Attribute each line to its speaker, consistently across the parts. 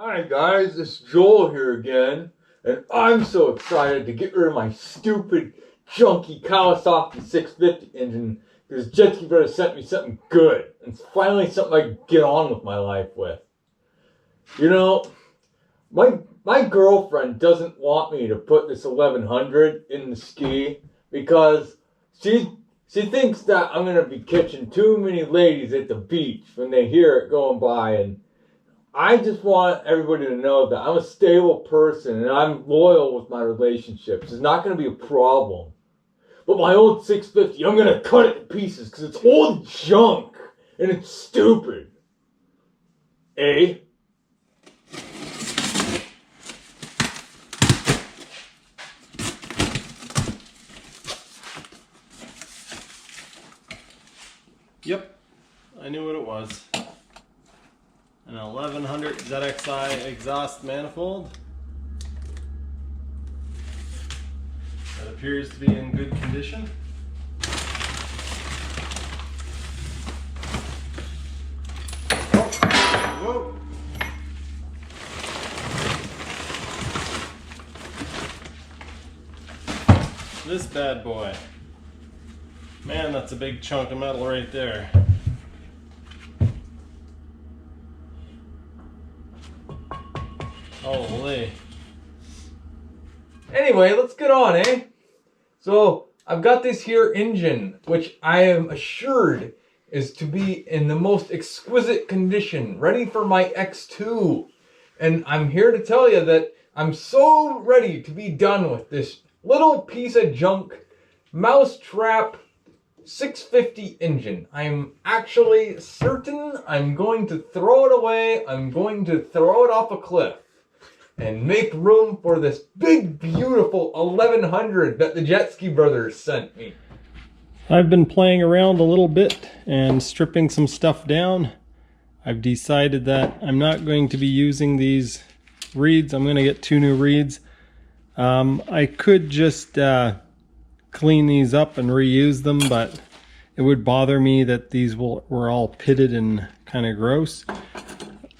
Speaker 1: Hi guys, it's Joel here again, and I'm so excited to get rid of my stupid, junky Kawasaki 650 engine because Jet Ski Brothers sent me something good. It's finally something I can get on with my life with. You know, my girlfriend doesn't want me to put this 1100 in the ski because she thinks that I'm gonna be catching too many ladies at the beach when they hear it going by, and I just want everybody to know that I'm a stable person and I'm loyal with my relationships. It's not going to be a problem. But my old 650, I'm going to cut it to pieces because it's old junk and it's stupid. Eh?
Speaker 2: Yep, I knew what it was. An 1100 ZXI exhaust manifold that appears to be in good condition. Oh, whoa! This bad boy. Man, that's a big chunk of metal right there. Holy.
Speaker 1: Anyway, let's get on, eh? So, I've got this here engine, which I am assured is to be in the most exquisite condition, ready for my X2. And I'm here to tell you that I'm so ready to be done with this little piece of junk mousetrap 650 engine. I'm actually certain I'm going to throw it away. I'm going to throw it off a cliff and make room for this big, beautiful 1100 that the Jet Ski Brothers sent me.
Speaker 2: I've been playing around a little bit and stripping some stuff down. I've decided that I'm not going to be using these reeds. I'm going to get 2 new reeds. I could just clean these up and reuse them, but it would bother me that these were all pitted and kind of gross.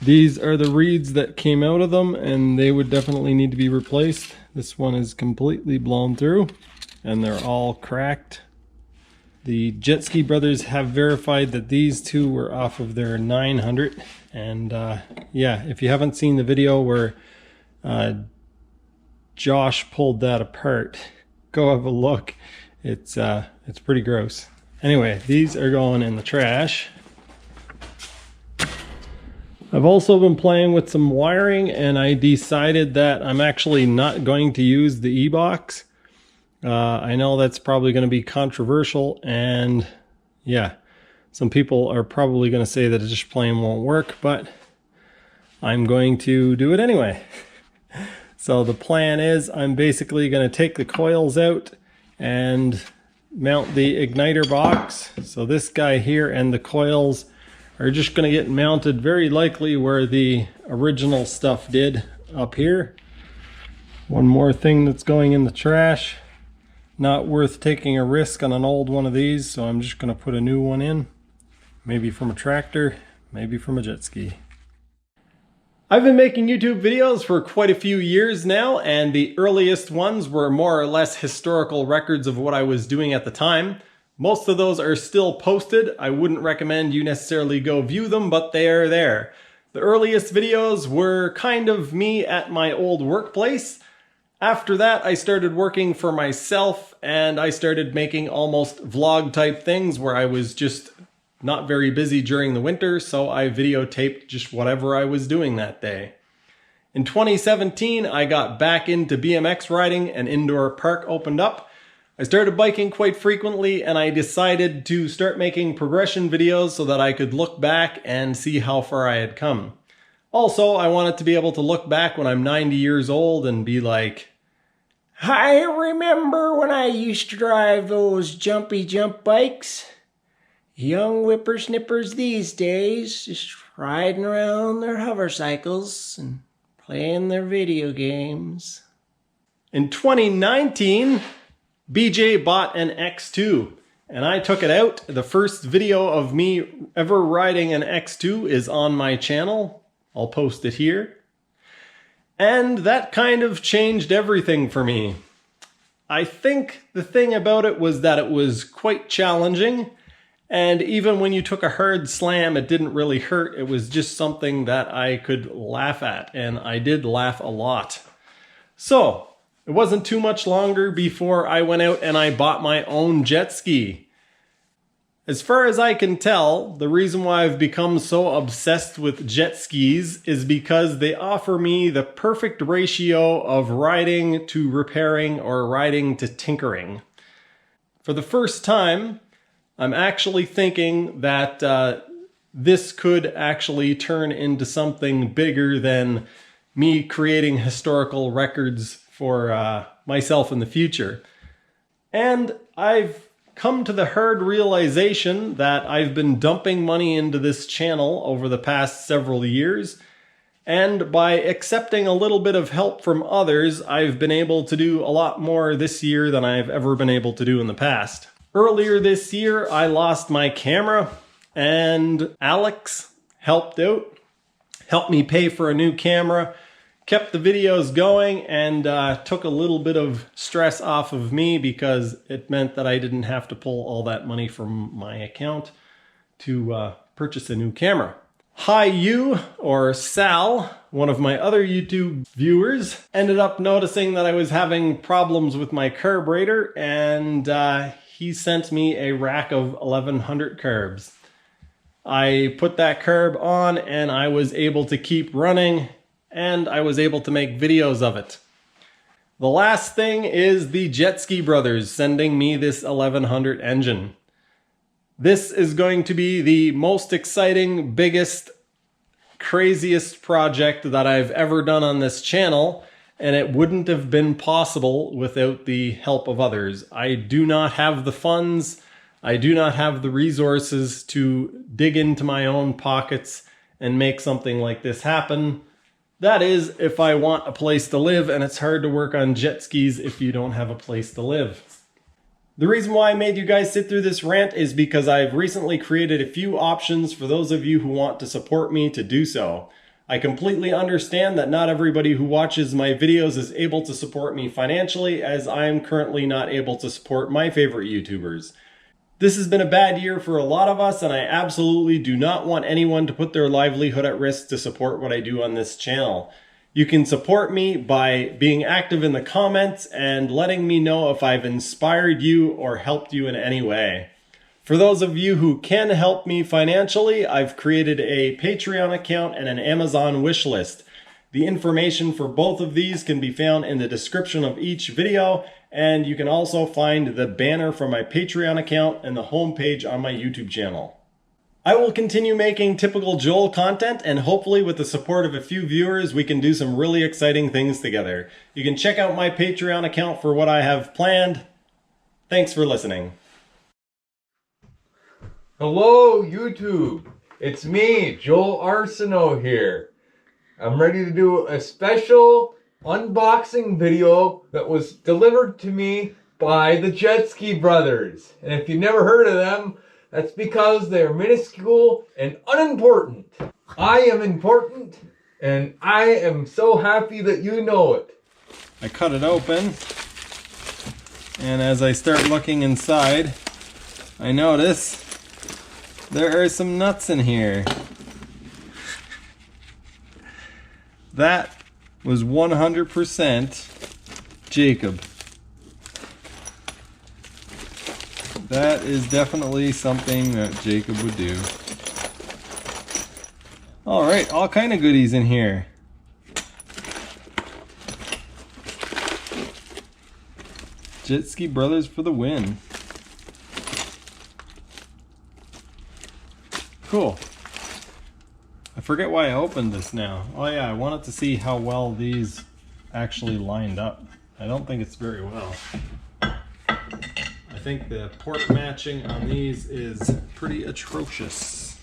Speaker 2: These are the reeds that came out of them, and they would definitely need to be replaced. This one is completely blown through, and they're all cracked. The Jet Ski Brothers have verified that these two were off of their 900, and yeah, if you haven't seen the video where Josh pulled that apart, go have a look. It's pretty gross. Anyway, these are going in the trash. I've also been playing with some wiring, and I decided that I'm actually not going to use the E-box. I know that's probably going to be controversial, and yeah, some people are probably going to say that it just plain won't work, but I'm going to do it anyway. So the plan is I'm basically going to take the coils out and mount the igniter box. So this guy here and the coils are just going to get mounted very likely where the original stuff did, up here. One more thing that's going in the trash. Not worth taking a risk on an old one of these, so I'm just going to put a new one in. Maybe from a tractor, maybe from a jet ski. I've been making YouTube videos for quite a few years now, and the earliest ones were more or less historical records of what I was doing at the time. Most of those are still posted. I wouldn't recommend you necessarily go view them, but they are there. The earliest videos were kind of me at my old workplace. After that, I started working for myself, and I started making almost vlog type things where I was just not very busy during the winter, so I videotaped just whatever I was doing that day. In 2017, I got back into BMX riding. An indoor park opened up. I started biking quite frequently, and I decided to start making progression videos so that I could look back and see how far I had come. Also, I wanted to be able to look back when I'm 90 years old and be like, I remember when I used to drive those jumpy jump bikes. Young whippersnippers these days just riding around their hover cycles and playing their video games. In 2019, BJ bought an X2, and I took it out. The first video of me ever riding an X2 is on my channel. I'll post it here. And that kind of changed everything for me. I think the thing about it was that it was quite challenging, and even when you took a hard slam, it didn't really hurt. It was just something that I could laugh at, and I did laugh a lot. So, it wasn't too much longer before I went out and I bought my own jet ski. As far as I can tell, the reason why I've become so obsessed with jet skis is because they offer me the perfect ratio of riding to repairing or riding to tinkering. For the first time, I'm actually thinking that this could actually turn into something bigger than me creating historical records for myself in the future. And I've come to the hard realization that I've been dumping money into this channel over the past several years, and by accepting a little bit of help from others, I've been able to do a lot more this year than I've ever been able to do in the past. Earlier this year, I lost my camera, and Alex helped out, helped me pay for a new camera, kept the videos going, and took a little bit of stress off of me because it meant that I didn't have to pull all that money from my account to purchase a new camera. Hi You, or Sal, one of my other YouTube viewers, ended up noticing that I was having problems with my carburetor, and he sent me a rack of 1100 carbs. I put that carb on and I was able to keep running, and I was able to make videos of it. The last thing is the Jet Ski Brothers sending me this 1100 engine. This is going to be the most exciting, biggest, craziest project that I've ever done on this channel, and it wouldn't have been possible without the help of others. I do not have the funds, I do not have the resources to dig into my own pockets and make something like this happen. That is, if I want a place to live, and it's hard to work on jet skis if you don't have a place to live. The reason why I made you guys sit through this rant is because I've recently created a few options for those of you who want to support me to do so. I completely understand that not everybody who watches my videos is able to support me financially, as I am currently not able to support my favorite YouTubers. This has been a bad year for a lot of us, and I absolutely do not want anyone to put their livelihood at risk to support what I do on this channel. You can support me by being active in the comments and letting me know if I've inspired you or helped you in any way. For those of you who can help me financially, I've created a Patreon account and an Amazon wish list. The information for both of these can be found in the description of each video, and you can also find the banner for my Patreon account and the homepage on my YouTube channel. I will continue making typical Joel content, and hopefully with the support of a few viewers, we can do some really exciting things together. You can check out my Patreon account for what I have planned. Thanks for listening.
Speaker 1: Hello, YouTube. It's me, Joel Arsenault here. I'm ready to do a special unboxing video that was delivered to me by the Jet Ski Brothers. And if you've never heard of them, that's because they're minuscule and unimportant. I am important, and I am so happy that you know it.
Speaker 2: I cut it open, and as I start looking inside, I notice there are some nuts in here. That was 100% Jacob. That is definitely something that Jacob would do. Alright, all kind of goodies in here. Jet Ski Brothers for the win. Cool. I forget why I opened this now. Oh yeah, I wanted to see how well these actually lined up. I don't think it's very well. I think the port matching on these is pretty atrocious.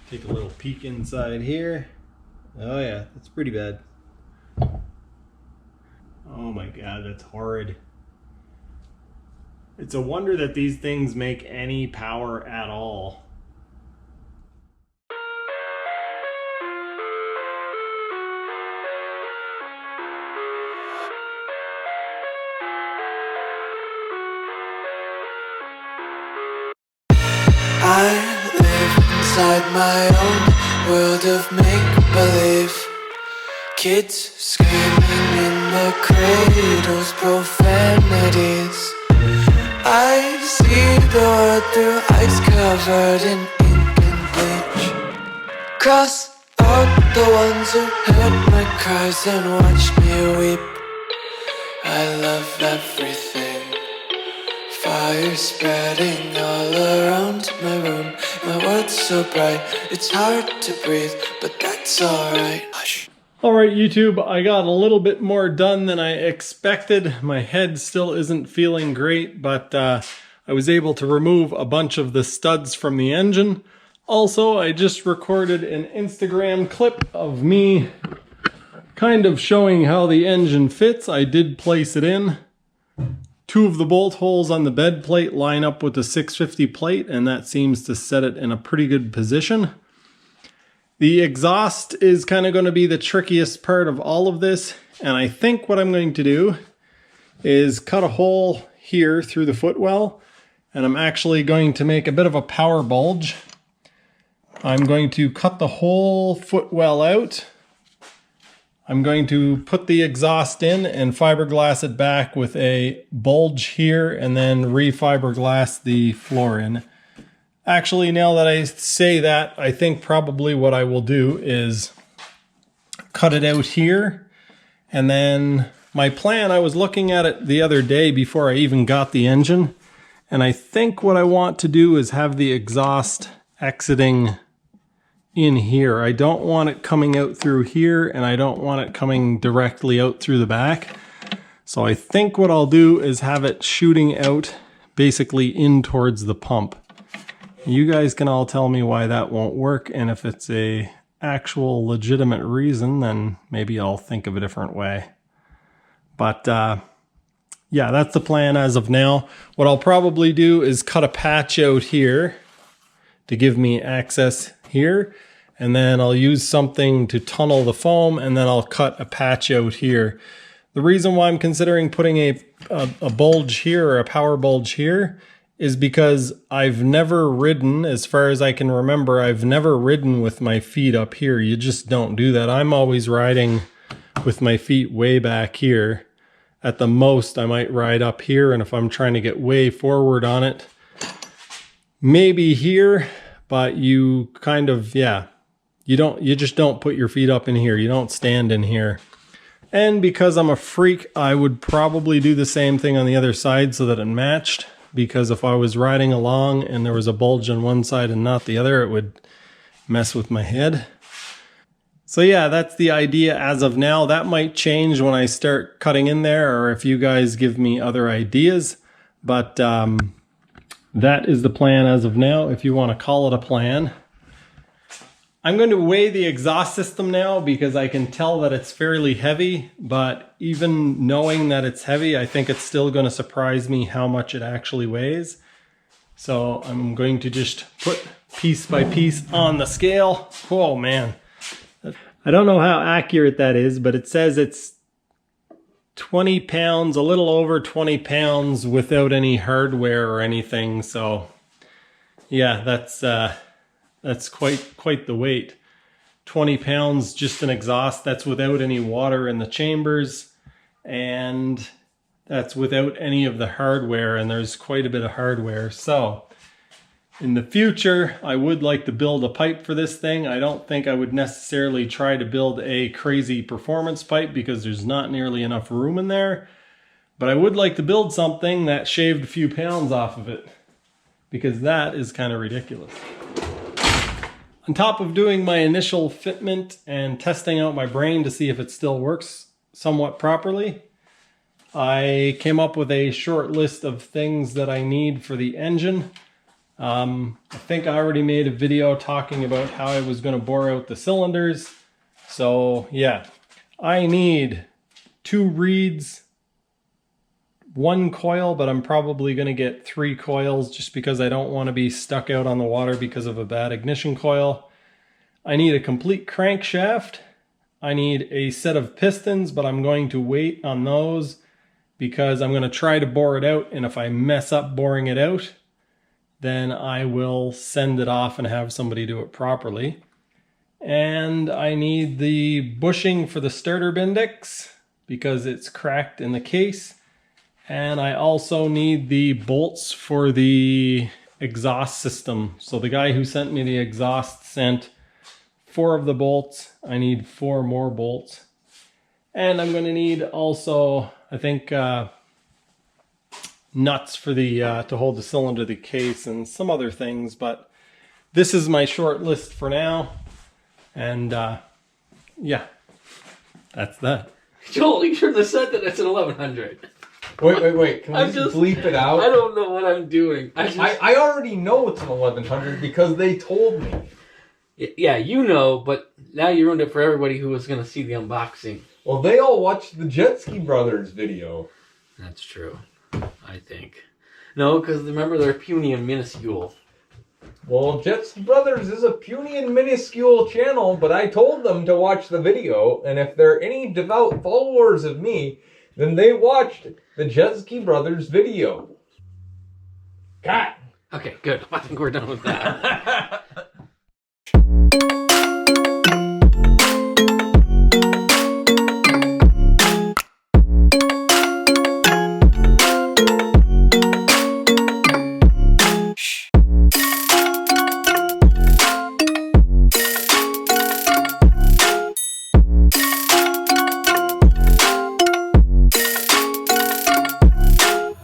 Speaker 2: Take a little peek inside here. Oh yeah, that's pretty bad. Oh my god, that's horrid. It's a wonder that these things make any power at all.
Speaker 3: I live inside my own world of make-believe. Kids screaming in their cradles, profanities. I see the world through ice covered in ink and bleach. Cross out the ones who heard my cries and watched me weep. I love everything. Fire spreading all around my room. My world's so bright, it's hard to breathe, but that's alright. Hush.
Speaker 2: Alright YouTube, I got a little bit more done than I expected. My head still isn't feeling great, but I was able to remove a bunch of the studs from the engine. Also, I just recorded an Instagram clip of me kind of showing how the engine fits. I did place it in. 2 of the bolt holes on the bed plate line up with the 650 plate, and that seems to set it in a pretty good position. The exhaust is kind of going to be the trickiest part of all of this, and I think what I'm going to do is cut a hole here through the footwell, and I'm actually going to make a bit of a power bulge. I'm going to cut the whole footwell out. I'm going to put the exhaust in and fiberglass it back with a bulge here and then re-fiberglass the floor in. Actually, now that I say that, I think probably what I will do is cut it out here. And then my plan, I was looking at it the other day before I even got the engine. And I think what I want to do is have the exhaust exiting in here. I don't want it coming out through here, and I don't want it coming directly out through the back. So I think what I'll do is have it shooting out basically in towards the pump. You guys can all tell me why that won't work, and if it's a actual legitimate reason, then maybe I'll think of a different way. But yeah, that's the plan as of now. What I'll probably do is cut a patch out here to give me access here, and then I'll use something to tunnel the foam, and then I'll cut a patch out here. The reason why I'm considering putting a bulge here, or a power bulge here, is because I've never ridden, as far as I can remember, I've never ridden with my feet up here. You just don't do that. I'm always riding with my feet way back here. At the most, I might ride up here, and if I'm trying to get way forward on it, maybe here. But you kind of, yeah, you just don't put your feet up in here. You don't stand in here. And because I'm a freak, I would probably do the same thing on the other side so that it matched. Because if I was riding along and there was a bulge on one side and not the other, it would mess with my head. So yeah, that's the idea as of now. That might change when I start cutting in there, or if you guys give me other ideas. But that is the plan as of now, if you want to call it a plan. I'm going to weigh the exhaust system now because I can tell that it's fairly heavy, but even knowing that it's heavy, I think it's still going to surprise me how much it actually weighs. So I'm going to just put piece by piece on the scale. Oh man. I don't know how accurate that is, but it says it's 20 pounds, a little over 20 pounds without any hardware or anything. So yeah, that's quite the weight. 20 pounds just an exhaust. That's without any water in the chambers, and that's without any of the hardware, and there's quite a bit of hardware. So in the future, I would like to build a pipe for this thing. I don't think I would necessarily try to build a crazy performance pipe because there's not nearly enough room in there. But I would like to build something that shaved a few pounds off of it, because that is kind of ridiculous. On top of doing my initial fitment and testing out my brain to see if it still works somewhat properly, I came up with a short list of things that I need for the engine. I think I already made a video talking about how I was going to bore out the cylinders. So yeah, I need 2 reeds, one coil, but I'm probably going to get 3 coils just because I don't want to be stuck out on the water because of a bad ignition coil. I need a complete crankshaft. I need a set of pistons, but I'm going to wait on those because I'm going to try to bore it out, and if I mess up boring it out, then I will send it off and have somebody do it properly. And I need the bushing for the starter Bendix because it's cracked in the case. And I also need the bolts for the exhaust system. So the guy who sent me the exhaust sent 4 of the bolts. I need 4 more bolts. And I'm going to need also, I think, nuts for the to hold the cylinder, the case, and some other things. But this is my short list for now. And yeah, that's that.
Speaker 4: Joel, you shouldn't have said that it's an 1100.
Speaker 1: Wait. Can we just bleep it out?
Speaker 4: I don't know what I'm doing.
Speaker 1: I already know it's an 1100 because they told me.
Speaker 4: Yeah, you know, but now you ruined it for everybody who was going to see the unboxing.
Speaker 1: Well, they all watched the Jet Ski Brothers video.
Speaker 4: That's true, I think. No, because remember, they're puny and minuscule.
Speaker 1: Well, Jet Ski Brothers is a puny and minuscule channel, but I told them to watch the video, and if they're any devout followers of me, then they watched the Jet Ski Brothers video. God.
Speaker 4: Okay, good. I think we're done with that.